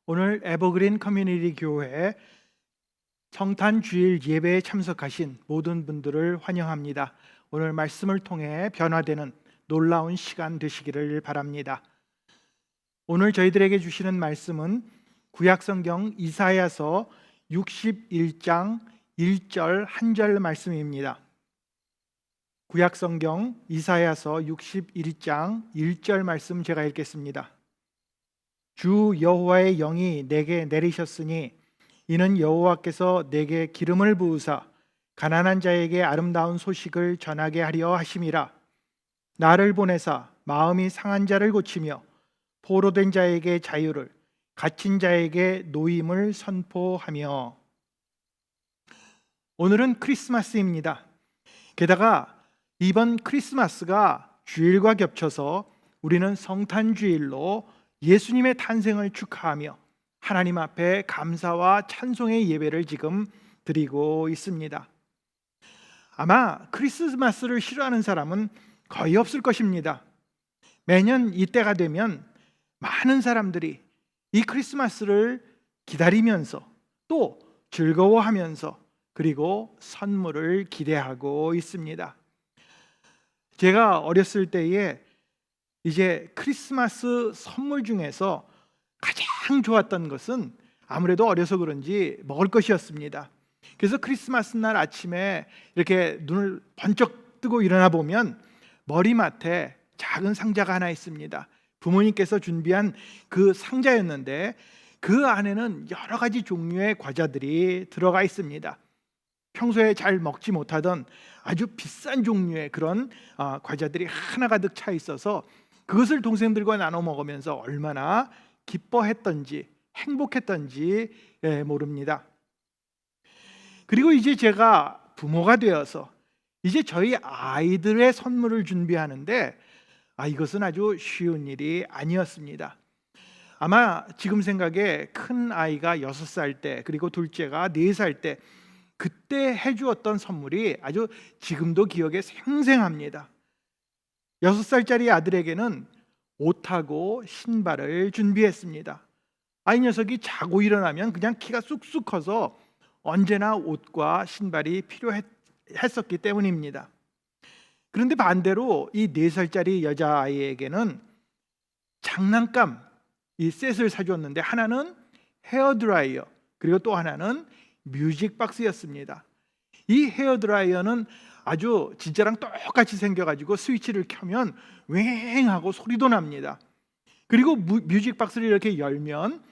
오늘 에버그린 커뮤니티 교회 성탄 주일 예배에 참석하신 모든 분들을 환영합니다. 오늘 말씀을 통해 변화되는 놀라운 시간 되시기를 바랍니다. 오늘 저희들에게 주시는 말씀은 구약성경 이사야서 61장 1절 한 절 말씀입니다. 구약성경 이사야서 61장 1절 말씀 제가 읽겠습니다. 주 여호와의 영이 내게 내리셨으니 이는 여호와께서 내게 기름을 부으사 가난한 자에게 아름다운 소식을 전하게 하려 하심이라. 나를 보내사 마음이 상한 자를 고치며 포로된 자에게 자유를, 갇힌 자에게 노임을 선포하며. 오늘은 크리스마스입니다. 게다가 이번 크리스마스가 주일과 겹쳐서 우리는 성탄주일로 예수님의 탄생을 축하하며 하나님 앞에 감사와 찬송의 예배를 지금 드리고 있습니다. 아마 크리스마스를 싫어하는 사람은 거의 없을 것입니다. 매년 이때가 되면 많은 사람들이 이 크리스마스를 기다리면서 또 즐거워하면서 그리고 선물을 기대하고 있습니다. 제가 어렸을 때에 이제 크리스마스 선물 중에서 가장 좋았던 것은 아무래도 어려서 그런지 먹을 것이었습니다. 그래서 크리스마스 날 아침에 이렇게 눈을 번쩍 뜨고 일어나 보면 머리맡에 작은 상자가 하나 있습니다. 부모님께서 준비한 그 상자였는데 그 안에는 여러 가지 종류의 과자들이 들어가 있습니다. 평소에 잘 먹지 못하던 아주 비싼 종류의 그런 과자들이 하나 가득 차 있어서 그것을 동생들과 나눠 먹으면서 얼마나 기뻐했던지 행복했던지 모릅니다. 그리고 이제 제가 부모가 되어서 이제 저희 아이들의 선물을 준비하는데 이것은 아주 쉬운 일이 아니었습니다. 아마 지금 생각에 큰 아이가 6살 때 그리고 둘째가 4살 때 그때 해주었던 선물이 아주 지금도 기억에 생생합니다. 6살짜리 아들에게는 옷하고 신발을 준비했습니다. 이 녀석이 자고 일어나면 그냥 키가 쑥쑥 커서 언제나 옷과 신발이 필요했었기 때문입니다. 그런데 반대로 이 4살짜리 여자아이에게는 장난감 이 셋을 사줬는데 하나는 헤어드라이어 그리고 또 하나는 뮤직박스였습니다. 이 헤어드라이어는 아주 진짜랑 똑같이 생겨가지고 스위치를 켜면 웽 하고 소리도 납니다. 그리고 뮤직박스를 이렇게 열면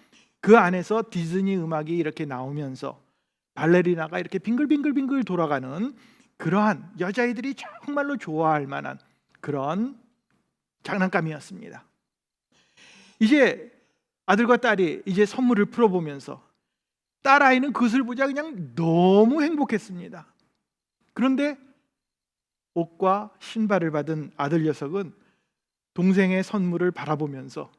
그 안에서 디즈니 음악이 이렇게 나오면서 발레리나가 이렇게 빙글빙글빙글 돌아가는 그러한 여자아이들이 정말로 좋아할 만한 그런 장난감이었습니다. 이제 아들과 딸이 이제 선물을 풀어보면서 딸아이는 그것을 보자 그냥 너무 행복했습니다. 그런데 옷과 신발을 받은 아들 녀석은 동생의 선물을 바라보면서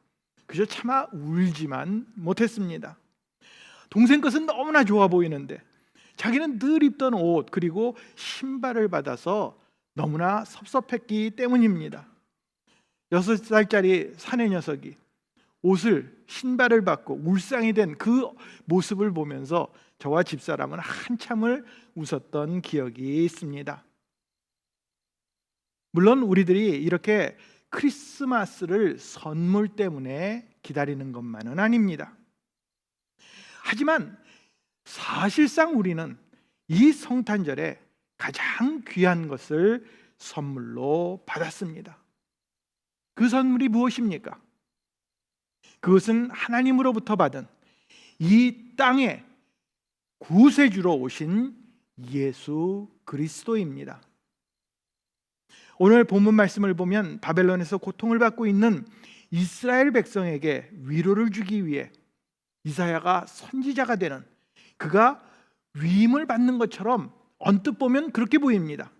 그저 차마 울지만 못했습니다. 동생 것은 너무나 좋아 보이는데 자기는 늘 입던 옷 그리고 신발을 받아서 너무나 섭섭했기 때문입니다. 6살짜리 사내 녀석이 옷을 신발을 받고 울상이 된 그 모습을 보면서 저와 집사람은 한참을 웃었던 기억이 있습니다. 물론 우리들이 이렇게 크리스마스를 선물 때문에 기다리는 것만은 아닙니다. 하지만 사실상 우리는 이 성탄절에 가장 귀한 것을 선물로 받았습니다. 그 선물이 무엇입니까? 그것은 하나님으로부터 받은 이 땅에 구세주로 오신 예수 그리스도입니다. 오늘 본문 말씀을 보면 바벨론에서 고통을 받고 있는 이스라엘 백성에게 위로를 주기 위해 이사야가 선지자가 되는 그가 위임을 받는 것처럼 언뜻 보면 그렇게 보입니다.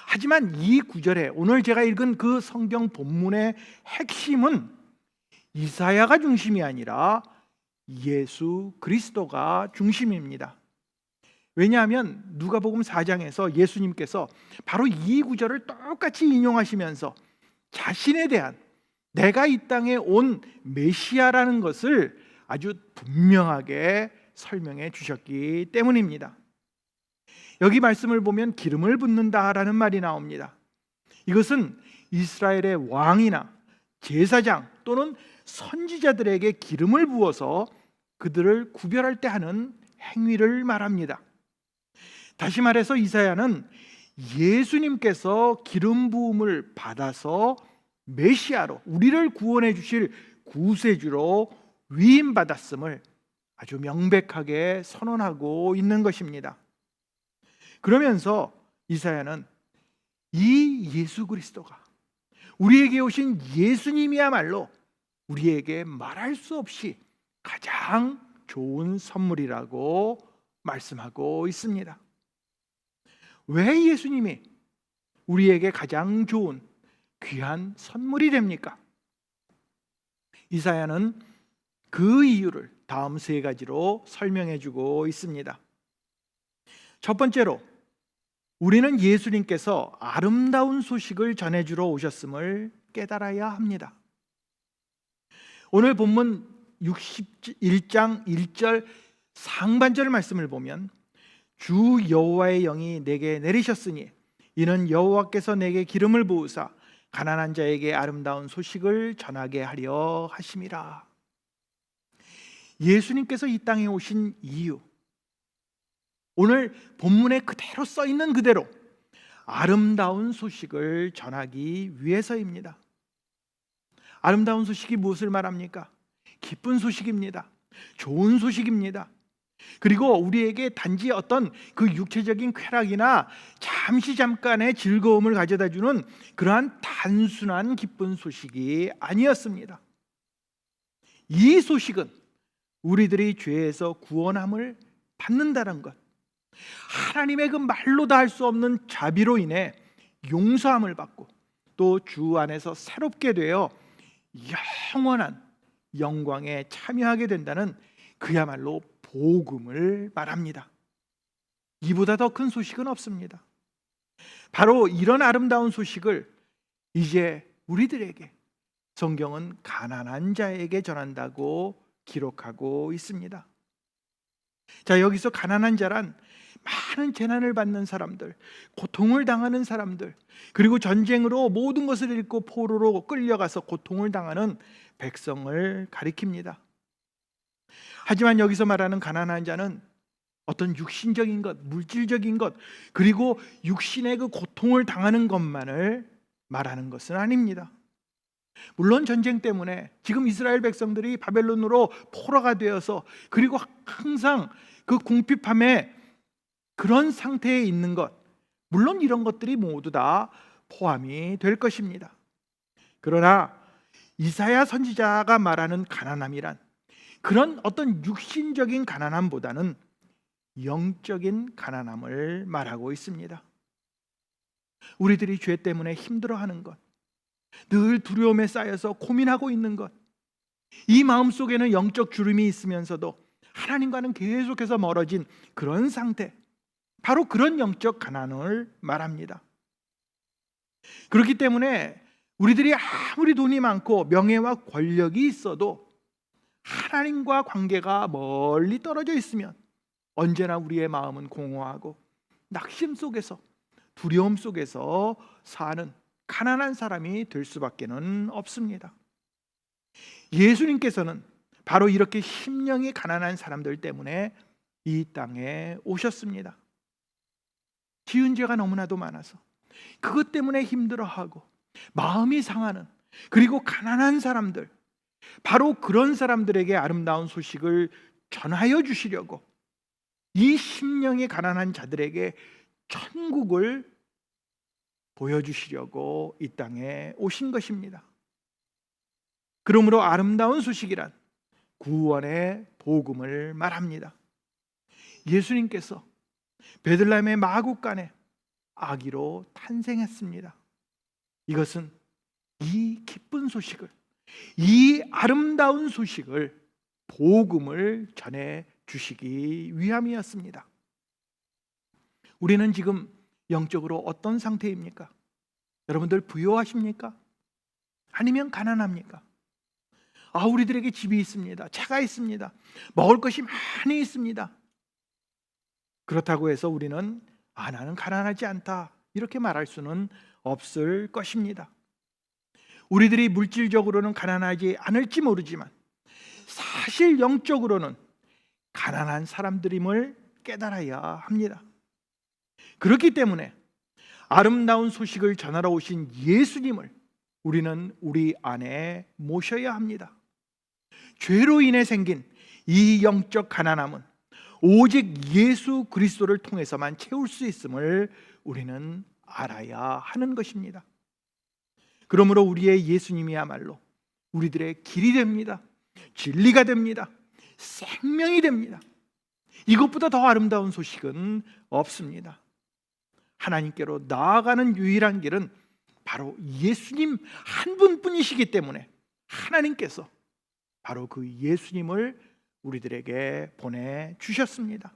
하지만 이 구절에 오늘 제가 읽은 그 성경 본문의 핵심은 이사야가 중심이 아니라 예수 그리스도가 중심입니다. 왜냐하면 누가복음 4장에서 예수님께서 바로 이 구절을 똑같이 인용하시면서 자신에 대한 내가 이 땅에 온 메시아라는 것을 아주 분명하게 설명해 주셨기 때문입니다. 여기 말씀을 보면 기름을 붓는다라는 말이 나옵니다. 이것은 이스라엘의 왕이나 제사장 또는 선지자들에게 기름을 부어서 그들을 구별할 때 하는 행위를 말합니다. 다시 말해서 이사야는 예수님께서 기름 부음을 받아서 메시아로 우리를 구원해 주실 구세주로 위임받았음을 아주 명백하게 선언하고 있는 것입니다. 그러면서 이사야는 이 예수 그리스도가 우리에게 오신 예수님이야말로 우리에게 말할 수 없이 가장 좋은 선물이라고 말씀하고 있습니다. 왜 예수님이 우리에게 가장 좋은 귀한 선물이 됩니까? 이사야는 그 이유를 다음 세 가지로 설명해 주고 있습니다. 첫 번째로, 우리는 예수님께서 아름다운 소식을 전해주러 오셨음을 깨달아야 합니다. 오늘 본문 61장 1절 상반절 말씀을 보면 주 여호와의 영이 내게 내리셨으니 이는 여호와께서 내게 기름을 부으사 가난한 자에게 아름다운 소식을 전하게 하려 하심이라. 예수님께서 이 땅에 오신 이유, 오늘 본문에 그대로 써 있는 그대로 아름다운 소식을 전하기 위해서입니다. 아름다운 소식이 무엇을 말합니까? 기쁜 소식입니다. 좋은 소식입니다. 그리고 우리에게 단지 어떤 그 육체적인 쾌락이나 잠깐의 즐거움을 가져다 주는 그러한 단순한 기쁜 소식이 아니었습니다. 이 소식은 우리들이 죄에서 구원함을 받는다는 것, 하나님의 그 말로 다 할 수 없는 자비로 인해 용서함을 받고 또 주 안에서 새롭게 되어 영원한 영광에 참여하게 된다는 그야말로 복음을 말합니다. 이보다 더 큰 소식은 없습니다. 바로 이런 아름다운 소식을 이제 우리들에게 성경은 가난한 자에게 전한다고 기록하고 있습니다. 자, 여기서 가난한 자란 많은 재난을 받는 사람들, 고통을 당하는 사람들, 그리고 전쟁으로 모든 것을 잃고 포로로 끌려가서 고통을 당하는 백성을 가리킵니다. 하지만 여기서 말하는 가난한 자는 어떤 육신적인 것, 물질적인 것, 그리고 육신의 그 고통을 당하는 것만을 말하는 것은 아닙니다. 물론 전쟁 때문에 지금 이스라엘 백성들이 바벨론으로 포로가 되어서 그리고 항상 그 궁핍함에 그런 상태에 있는 것, 물론 이런 것들이 모두 다 포함이 될 것입니다. 그러나 이사야 선지자가 말하는 가난함이란 그런 어떤 육신적인 가난함보다는 영적인 가난함을 말하고 있습니다. 우리들이 죄 때문에 힘들어하는 것, 늘 두려움에 쌓여서 고민하고 있는 것, 이 마음속에는 영적 주름이 있으면서도 하나님과는 계속해서 멀어진 그런 상태, 바로 그런 영적 가난을 말합니다. 그렇기 때문에 우리들이 아무리 돈이 많고 명예와 권력이 있어도 하나님과 관계가 멀리 떨어져 있으면 언제나 우리의 마음은 공허하고 낙심 속에서, 두려움 속에서 사는 가난한 사람이 될 수밖에는 없습니다. 예수님께서는 바로 이렇게 심령이 가난한 사람들 때문에 이 땅에 오셨습니다. 지은 죄가 너무나도 많아서 그것 때문에 힘들어하고 마음이 상하는, 그리고 가난한 사람들, 바로 그런 사람들에게 아름다운 소식을 전하여 주시려고 이 심령이 가난한 자들에게 천국을 보여주시려고 이 땅에 오신 것입니다. 그러므로 아름다운 소식이란 구원의 복음을 말합니다. 예수님께서 베들레헴의 마구간에 아기로 탄생했습니다. 이것은 이 기쁜 소식을, 이 아름다운 소식을, 복음을 전해 주시기 위함이었습니다. 우리는 지금 영적으로 어떤 상태입니까? 여러분들 부유하십니까? 아니면 가난합니까? 우리들에게 집이 있습니다, 차가 있습니다, 먹을 것이 많이 있습니다. 그렇다고 해서 우리는 나는 가난하지 않다 이렇게 말할 수는 없을 것입니다. 우리들이 물질적으로는 가난하지 않을지 모르지만 사실 영적으로는 가난한 사람들임을 깨달아야 합니다. 그렇기 때문에 아름다운 소식을 전하러 오신 예수님을 우리는 우리 안에 모셔야 합니다. 죄로 인해 생긴 이 영적 가난함은 오직 예수 그리스도를 통해서만 채울 수 있음을 우리는 알아야 하는 것입니다. 그러므로 우리의 예수님이야말로 우리들의 길이 됩니다, 진리가 됩니다, 생명이 됩니다. 이것보다 더 아름다운 소식은 없습니다. 하나님께로 나아가는 유일한 길은 바로 예수님 한 분뿐이시기 때문에 하나님께서 바로 그 예수님을 우리들에게 보내주셨습니다.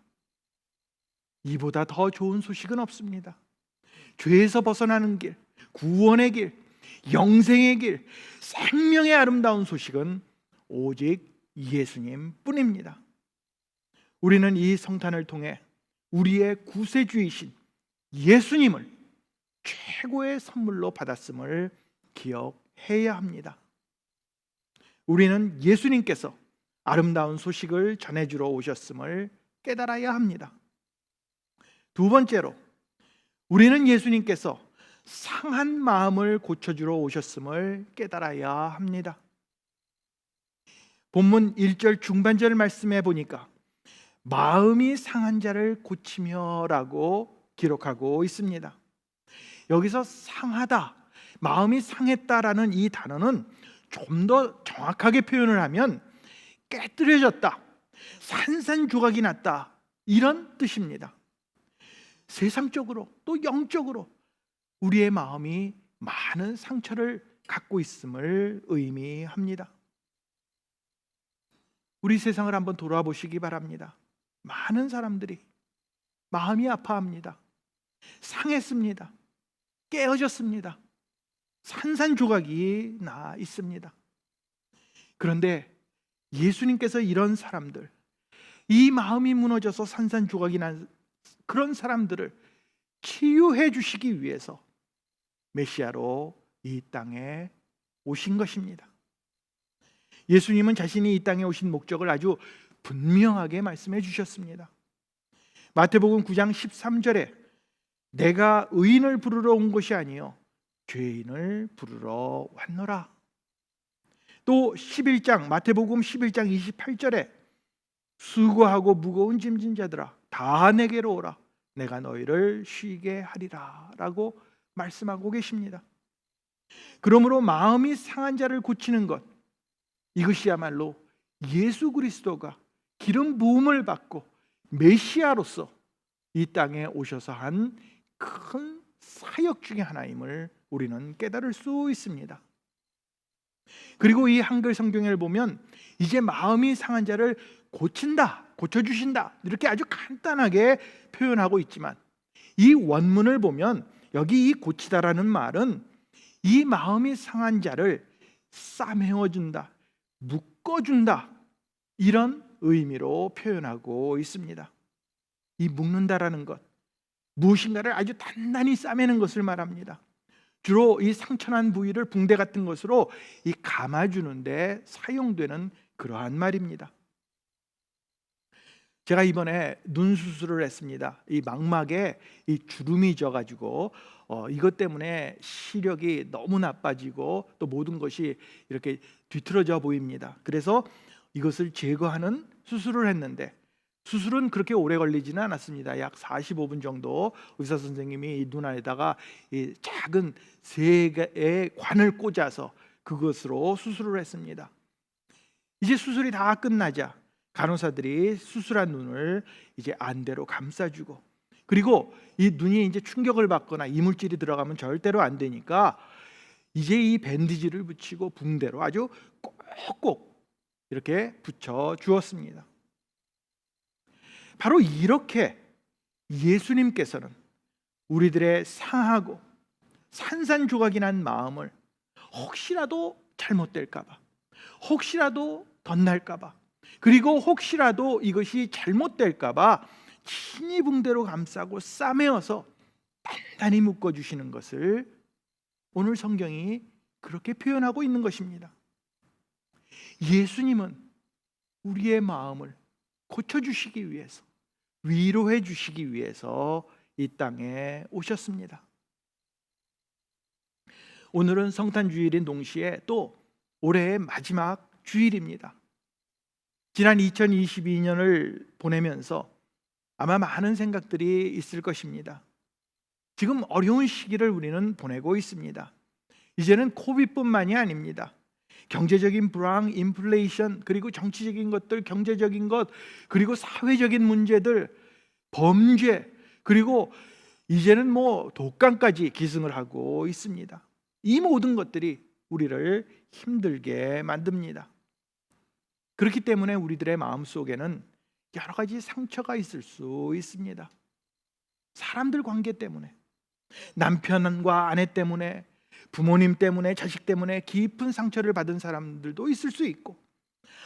이보다 더 좋은 소식은 없습니다. 죄에서 벗어나는 길, 구원의 길, 영생의 길, 생명의 아름다운 소식은 오직 예수님 뿐입니다. 우리는 이 성탄을 통해 우리의 구세주이신 예수님을 최고의 선물로 받았음을 기억해야 합니다. 우리는 예수님께서 아름다운 소식을 전해주러 오셨음을 깨달아야 합니다. 두 번째로, 우리는 예수님께서 상한 마음을 고쳐주러 오셨음을 깨달아야 합니다. 본문 1절 중반절 말씀에 보니까 마음이 상한 자를 고치며라고 기록하고 있습니다. 여기서 상하다, 마음이 상했다라는 이 단어는 좀 더 정확하게 표현을 하면 깨뜨려졌다, 산산조각이 났다, 이런 뜻입니다. 세상적으로 또 영적으로 우리의 마음이 많은 상처를 갖고 있음을 의미합니다. 우리 세상을 한번 돌아보시기 바랍니다. 많은 사람들이 마음이 아파합니다. 상했습니다. 깨어졌습니다. 산산조각이 나 있습니다. 그런데 예수님께서 이런 사람들, 이 마음이 무너져서 산산조각이 난 그런 사람들을 치유해 주시기 위해서 메시아로 이 땅에 오신 것입니다. 예수님은 자신이 이 땅에 오신 목적을 아주 분명하게 말씀해 주셨습니다. 마태복음 9장 13절에 내가 의인을 부르러 온 것이 아니요 죄인을 부르러 왔노라. 또 11장 마태복음 11장 28절에 수고하고 무거운 짐진 자들아 다 내게로 오라 내가 너희를 쉬게 하리라 라고 말씀하고 계십니다. 그러므로 마음이 상한 자를 고치는 것, 이것이야말로 예수 그리스도가 기름 부음을 받고 메시아로서 이 땅에 오셔서 한 큰 사역 중의 하나임을 우리는 깨달을 수 있습니다. 그리고 이 한글 성경을 보면 이제 마음이 상한 자를 고친다, 고쳐주신다 이렇게 아주 간단하게 표현하고 있지만 이 원문을 보면 여기 이 고치다라는 말은 이 마음이 상한 자를 싸매어준다, 묶어준다 이런 의미로 표현하고 있습니다. 이 묶는다라는 것, 무엇인가를 아주 단단히 싸매는 것을 말합니다. 주로 이 상처난 부위를 붕대 같은 것으로 이 감아주는데 사용되는 그러한 말입니다. 제가 이번에 눈 수술을 했습니다. 이 망막에 이 주름이 져가지고 이것 때문에 시력이 너무 나빠지고 또 모든 것이 이렇게 뒤틀어져 보입니다. 그래서 이것을 제거하는 수술을 했는데 수술은 그렇게 오래 걸리지는 않았습니다. 약 45분 정도 의사 선생님이 이 눈 안에다가 이 작은 세 개의 관을 꽂아서 그것으로 수술을 했습니다. 이제 수술이 다 끝나자 간호사들이 수술한 눈을 이제 안대로 감싸주고, 그리고 이 눈이 이제 충격을 받거나 이물질이 들어가면 절대로 안 되니까 이제 이 밴디지를 붙이고 붕대로 아주 꼭꼭 이렇게 붙여 주었습니다. 바로 이렇게 예수님께서는 우리들의 상하고 산산조각이 난 마음을 혹시라도 잘못될까 봐, 혹시라도 덧날까봐, 그리고 혹시라도 이것이 잘못될까봐 친히 붕대로 감싸고 싸매어서 단단히 묶어주시는 것을 오늘 성경이 그렇게 표현하고 있는 것입니다. 예수님은 우리의 마음을 고쳐주시기 위해서, 위로해 주시기 위해서 이 땅에 오셨습니다. 오늘은 성탄주일인 동시에 또 올해의 마지막 주일입니다. 지난 2022년을 보내면서 아마 많은 생각들이 있을 것입니다. 지금 어려운 시기를 우리는 보내고 있습니다. 이제는 코비드뿐만이 아닙니다. 경제적인 불황, 인플레이션, 그리고 정치적인 것들, 경제적인 것, 그리고 사회적인 문제들, 범죄, 그리고 이제는 독감까지 기승을 하고 있습니다. 이 모든 것들이 우리를 힘들게 만듭니다. 그렇기 때문에 우리들의 마음속에는 여러 가지 상처가 있을 수 있습니다. 사람들 관계 때문에, 남편과 아내 때문에, 부모님 때문에, 자식 때문에 깊은 상처를 받은 사람들도 있을 수 있고,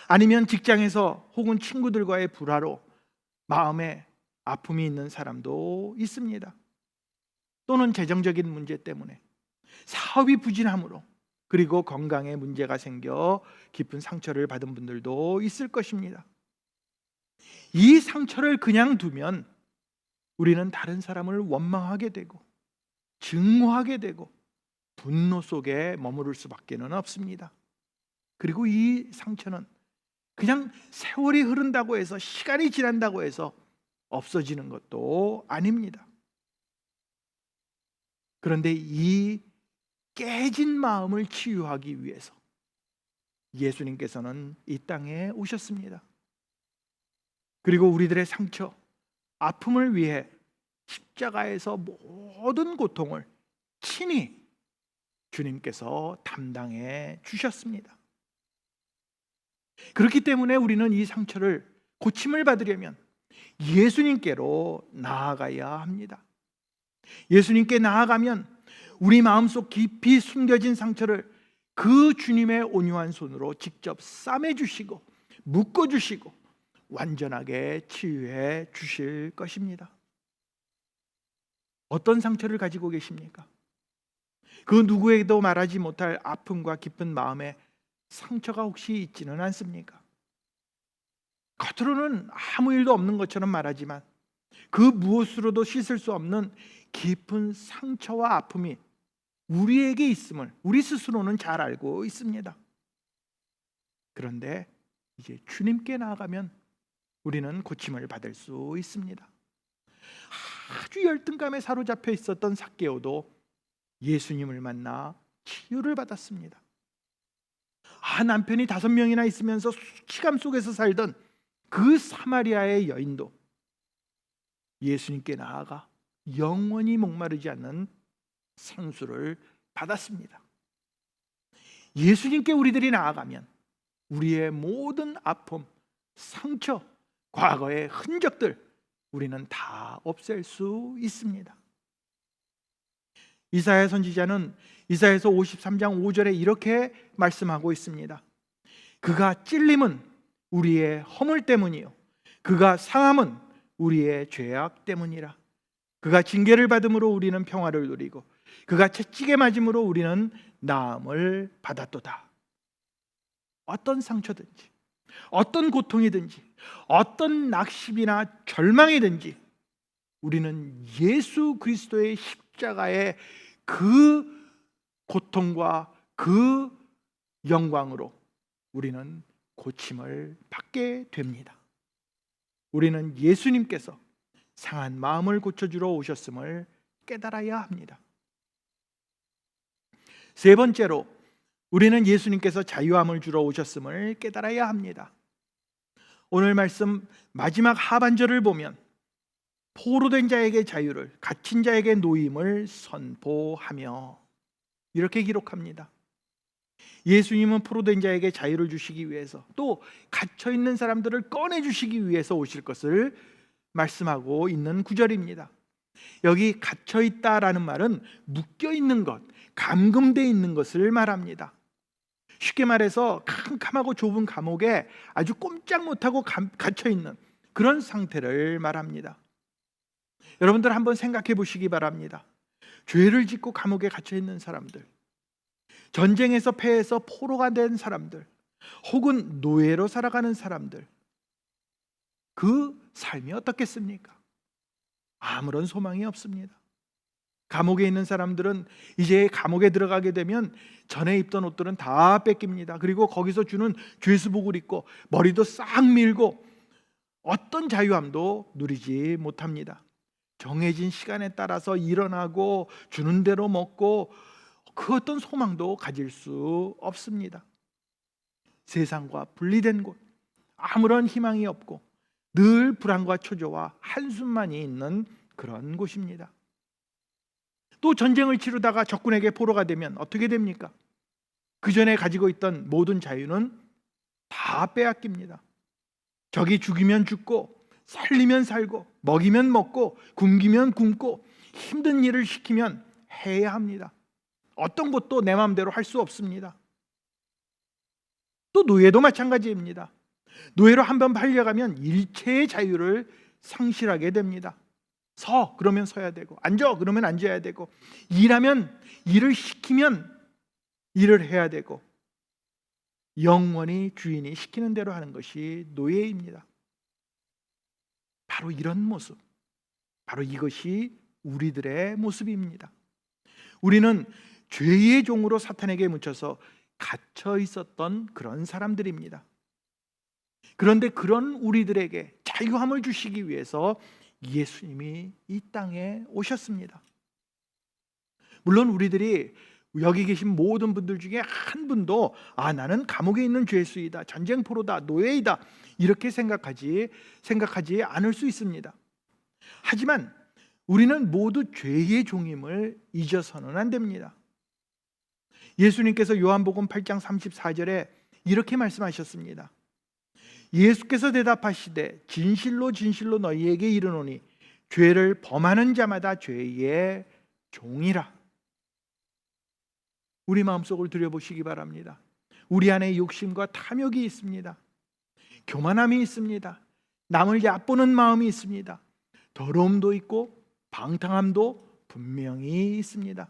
아니면 직장에서 혹은 친구들과의 불화로 마음에 아픔이 있는 사람도 있습니다. 또는 재정적인 문제 때문에, 사업이 부진함으로, 그리고 건강에 문제가 생겨 깊은 상처를 받은 분들도 있을 것입니다. 이 상처를 그냥 두면 우리는 다른 사람을 원망하게 되고 증오하게 되고 분노 속에 머무를 수밖에 없습니다. 그리고 이 상처는 그냥 세월이 흐른다고 해서, 시간이 지난다고 해서 없어지는 것도 아닙니다. 그런데 이 깨진 마음을 치유하기 위해서 예수님께서는 이 땅에 오셨습니다. 그리고 우리들의 상처, 아픔을 위해 십자가에서 모든 고통을 친히 주님께서 담당해 주셨습니다. 그렇기 때문에 우리는 이 상처를 고침을 받으려면 예수님께로 나아가야 합니다. 예수님께 나아가면 우리 마음속 깊이 숨겨진 상처를 그 주님의 온유한 손으로 직접 싸매주시고 묶어주시고 완전하게 치유해 주실 것입니다. 어떤 상처를 가지고 계십니까? 그 누구에게도 말하지 못할 아픔과 깊은 마음에 상처가 혹시 있지는 않습니까? 겉으로는 아무 일도 없는 것처럼 말하지만 그 무엇으로도 씻을 수 없는 깊은 상처와 아픔이 우리에게 있음을 우리 스스로는 잘 알고 있습니다. 그런데 이제 주님께 나아가면 우리는 고침을 받을 수 있습니다. 아주 열등감에 사로잡혀 있었던 삭개오도 예수님을 만나 치유를 받았습니다. 남편이 5명이나 있으면서 수치감 속에서 살던 그 사마리아의 여인도 예수님께 나아가 영원히 목마르지 않는 생수를 받았습니다. 예수님께 우리들이 나아가면 우리의 모든 아픔, 상처, 과거의 흔적들 우리는 다 없앨 수 있습니다. 이사야 선지자는 이사야서 53장 5절에 이렇게 말씀하고 있습니다. 그가 찔림은 우리의 허물 때문이요 그가 상함은 우리의 죄악 때문이라. 그가 징계를 받음으로 우리는 평화를 누리고 그가 채찍에 맞음으로 우리는 나음을 받았도다. 어떤 상처든지, 어떤 고통이든지, 어떤 낙심이나 절망이든지 우리는 예수 그리스도의 십자가의 그 고통과 그 영광으로 우리는 고침을 받게 됩니다. 우리는 예수님께서 상한 마음을 고쳐주러 오셨음을 깨달아야 합니다. 세 번째로 우리는 예수님께서 자유함을 주러 오셨음을 깨달아야 합니다. 오늘 말씀 마지막 하반절을 보면 포로된 자에게 자유를, 갇힌 자에게 노임을 선포하며 이렇게 기록합니다. 예수님은 포로된 자에게 자유를 주시기 위해서 또 갇혀있는 사람들을 꺼내주시기 위해서 오실 것을 말씀하고 있는 구절입니다. 여기 갇혀있다라는 말은 묶여있는 것, 감금되어 있는 것을 말합니다. 쉽게 말해서 캄캄하고 좁은 감옥에 아주 꼼짝 못하고 갇혀 있는 그런 상태를 말합니다. 여러분들 한번 생각해 보시기 바랍니다. 죄를 짓고 감옥에 갇혀 있는 사람들, 전쟁에서 패해서 포로가 된 사람들, 혹은 노예로 살아가는 사람들, 그 삶이 어떻겠습니까? 아무런 소망이 없습니다. 감옥에 있는 사람들은 이제 감옥에 들어가게 되면 전에 입던 옷들은 다 뺏깁니다. 그리고 거기서 주는 죄수복을 입고 머리도 싹 밀고 어떤 자유함도 누리지 못합니다. 정해진 시간에 따라서 일어나고 주는 대로 먹고 그 어떤 소망도 가질 수 없습니다. 세상과 분리된 곳, 아무런 희망이 없고 늘 불안과 초조와 한숨만이 있는 그런 곳입니다. 또 전쟁을 치르다가 적군에게 포로가 되면 어떻게 됩니까? 그 전에 가지고 있던 모든 자유는 다 빼앗깁니다. 적이 죽이면 죽고 살리면 살고 먹이면 먹고 굶기면 굶고 힘든 일을 시키면 해야 합니다. 어떤 것도 내 마음대로 할 수 없습니다. 또 노예도 마찬가지입니다. 노예로 한번 팔려가면 일체의 자유를 상실하게 됩니다. 서 그러면 서야 되고, 앉아 그러면 앉아야 되고, 일하면 일을 시키면 일을 해야 되고, 영원히 주인이 시키는 대로 하는 것이 노예입니다. 바로 이런 모습, 바로 이것이 우리들의 모습입니다. 우리는 죄의 종으로 사탄에게 묻혀서 갇혀 있었던 그런 사람들입니다. 그런데 그런 우리들에게 자유함을 주시기 위해서 예수님이 이 땅에 오셨습니다. 물론 우리들이 여기 계신 모든 분들 중에 한 분도 나는 감옥에 있는 죄수이다, 전쟁포로다, 노예이다 이렇게 생각하지 않을 수 있습니다. 하지만 우리는 모두 죄의 종임을 잊어서는 안 됩니다. 예수님께서 요한복음 8장 34절에 이렇게 말씀하셨습니다. 예수께서 대답하시되 진실로 진실로 너희에게 이르노니 죄를 범하는 자마다 죄의 종이라. 우리 마음속을 들여보시기 바랍니다. 우리 안에 욕심과 탐욕이 있습니다. 교만함이 있습니다. 남을 얕보는 마음이 있습니다. 더러움도 있고 방탕함도 분명히 있습니다.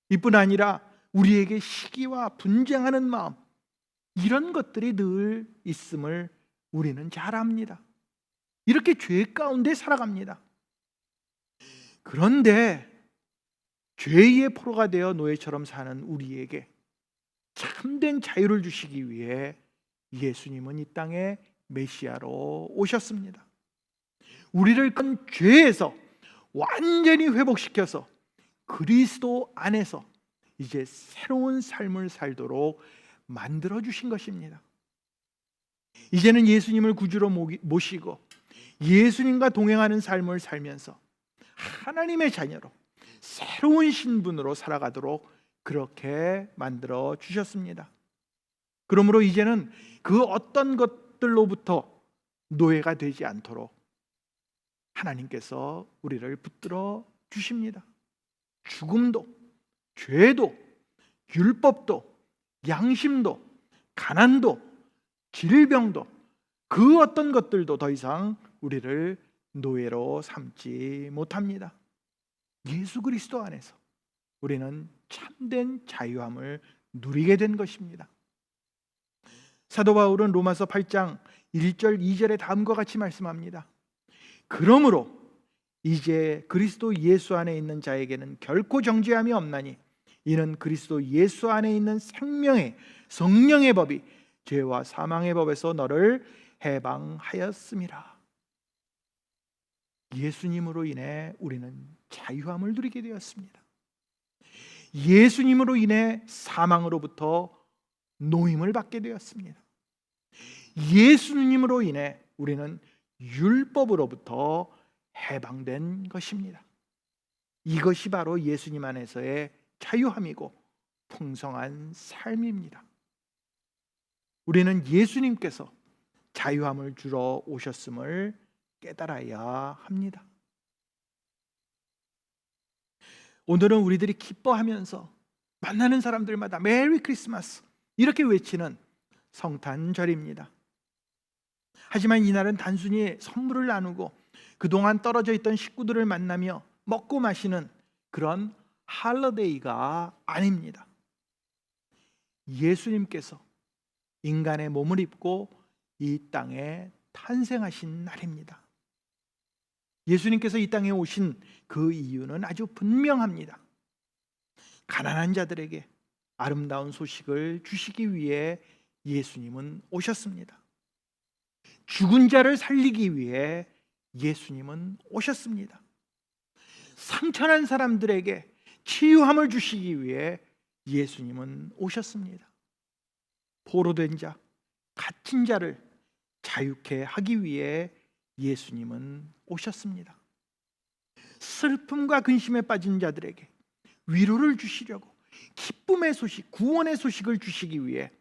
이뿐 아니라 우리에게 시기와 분쟁하는 마음, 이런 것들이 늘 있음을 우리는 잘 압니다. 이렇게 죄 가운데 살아갑니다. 그런데 죄의 포로가 되어 노예처럼 사는 우리에게 참된 자유를 주시기 위해 예수님은 이 땅에 메시아로 오셨습니다. 우리를 큰 죄에서 완전히 회복시켜서 그리스도 안에서 이제 새로운 삶을 살도록 만들어 주신 것입니다. 이제는 예수님을 구주로 모시고 예수님과 동행하는 삶을 살면서 하나님의 자녀로 새로운 신분으로 살아가도록 그렇게 만들어 주셨습니다. 그러므로 이제는 그 어떤 것들로부터 노예가 되지 않도록 하나님께서 우리를 붙들어 주십니다. 죽음도, 죄도, 율법도, 양심도, 가난도, 질병도, 그 어떤 것들도 더 이상 우리를 노예로 삼지 못합니다. 예수 그리스도 안에서 우리는 참된 자유함을 누리게 된 것입니다. 사도 바울은 로마서 8장 1절 2절에 다음과 같이 말씀합니다. 그러므로 이제 그리스도 예수 안에 있는 자에게는 결코 정죄함이 없나니 이는 그리스도 예수 안에 있는 생명의 성령의 법이 죄와 사망의 법에서 너를 해방하였음이라. 예수님으로 인해 우리는 자유함을 누리게 되었습니다. 예수님으로 인해 사망으로부터 노임을 받게 되었습니다. 예수님으로 인해 우리는 율법으로부터 해방된 것입니다. 이것이 바로 예수님 안에서의 자유함이고 풍성한 삶입니다. 우리는 예수님께서 자유함을 주러 오셨음을 깨달아야 합니다. 오늘은 우리들이 기뻐하면서 만나는 사람들마다 메리 크리스마스, 이렇게 외치는 성탄절입니다. 하지만 이날은 단순히 선물을 나누고 그동안 떨어져 있던 식구들을 만나며 먹고 마시는 그런 할러데이가 아닙니다. 예수님께서 인간의 몸을 입고 이 땅에 탄생하신 날입니다. 예수님께서 이 땅에 오신 그 이유는 아주 분명합니다. 가난한 자들에게 아름다운 소식을 주시기 위해 예수님은 오셨습니다. 죽은 자를 살리기 위해 예수님은 오셨습니다. 상처난 사람들에게 치유함을 주시기 위해 예수님은 오셨습니다. 포로된 자, 갇힌 자를 자유케 하기 위해 예수님은 오셨습니다. 슬픔과 근심에 빠진 자들에게 위로를 주시려고 기쁨의 소식, 구원의 소식을 주시기 위해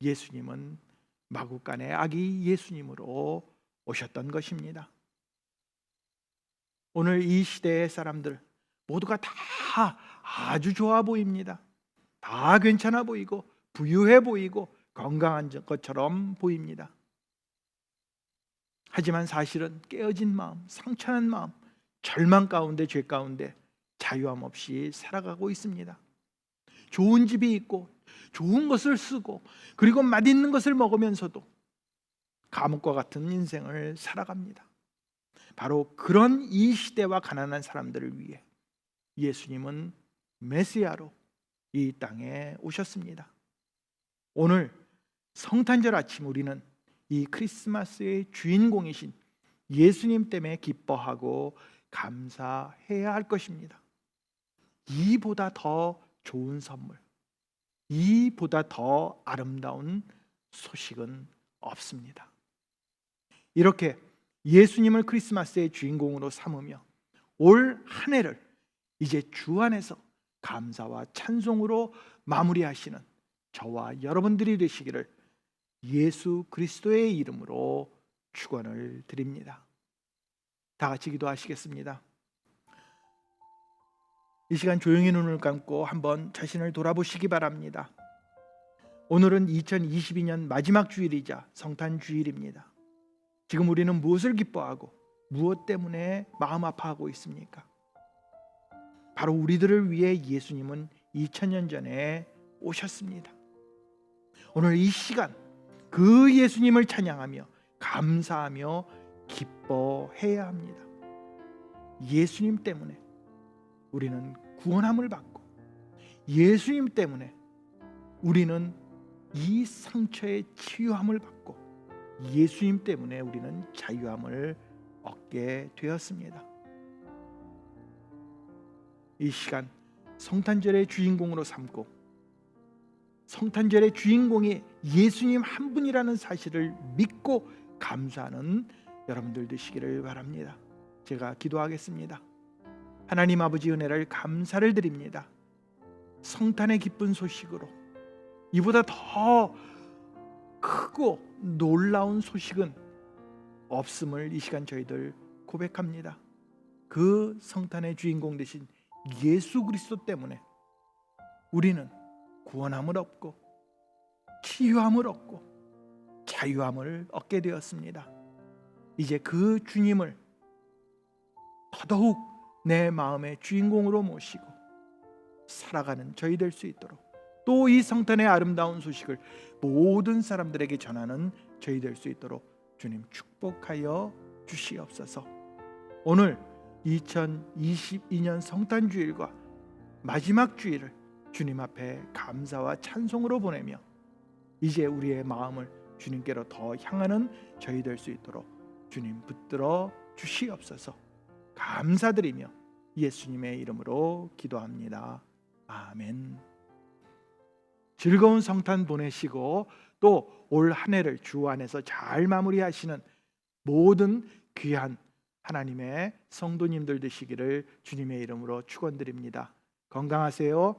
예수님은 마구간의 아기 예수님으로 오셨던 것입니다. 오늘 이 시대의 사람들 모두가 다 아주 좋아 보입니다. 다 괜찮아 보이고 부유해 보이고 건강한 것처럼 보입니다. 하지만 사실은 깨어진 마음, 상처난 마음, 절망 가운데, 죄 가운데 자유함 없이 살아가고 있습니다. 좋은 집이 있고 좋은 것을 쓰고 그리고 맛있는 것을 먹으면서도 감옥과 같은 인생을 살아갑니다. 바로 그런 이 시대와 가난한 사람들을 위해 예수님은 메시아로 이 땅에 오셨습니다. 오늘 성탄절 아침 우리는 이 크리스마스의 주인공이신 예수님 때문에 기뻐하고 감사해야 할 것입니다. 이보다 더 좋은 선물, 이보다 더 아름다운 소식은 없습니다. 이렇게 예수님을 크리스마스의 주인공으로 삼으며 올 한 해를 이제 주 안에서 감사와 찬송으로 마무리하시는 저와 여러분들이 되시기를 예수 그리스도의 이름으로 축원을 드립니다. 다 같이 기도하시겠습니다. 이 시간 조용히 눈을 감고 한번 자신을 돌아보시기 바랍니다. 오늘은 2022년 마지막 주일이자 성탄 주일입니다. 지금 우리는 무엇을 기뻐하고 무엇 때문에 마음 아파하고 있습니까? 바로 우리들을 위해 예수님은 2000년 전에 오셨습니다. 오늘 이 시간 그 예수님을 찬양하며 감사하며 기뻐해야 합니다. 예수님 때문에 우리는 구원함을 받고 예수님 때문에 우리는 이 상처의 치유함을 받고 예수님 때문에 우리는 자유함을 얻게 되었습니다. 이 시간 성탄절의 주인공으로 삼고 성탄절의 주인공이 예수님 한 분이라는 사실을 믿고 감사하는 여러분들 되시기를 바랍니다. 제가 기도하겠습니다. 하나님 아버지 은혜를 감사를 드립니다. 성탄의 기쁜 소식으로 이보다 더 크고 놀라운 소식은 없음을 이 시간 저희들 고백합니다. 그 성탄의 주인공 되신 예수 그리스도 때문에 우리는 구원함을 얻고 치유함을 얻고 자유함을 얻게 되었습니다. 이제 그 주님을 더더욱 내 마음의 주인공으로 모시고 살아가는 저희 될 수 있도록 또 이 성탄의 아름다운 소식을 모든 사람들에게 전하는 저희 될 수 있도록 주님 축복하여 주시옵소서. 오늘 2022년 성탄 주일과 마지막 주일을 주님 앞에 감사와 찬송으로 보내며 이제 우리의 마음을 주님께로 더 향하는 저희 될 수 있도록 주님 붙들어 주시옵소서. 감사드리며 예수님의 이름으로 기도합니다. 아멘. 즐거운 성탄 보내시고 또 올 한 해를 주 안에서 잘 마무리하시는 모든 귀한 하나님의 성도님들 되시기를 주님의 이름으로 축원드립니다. 건강하세요.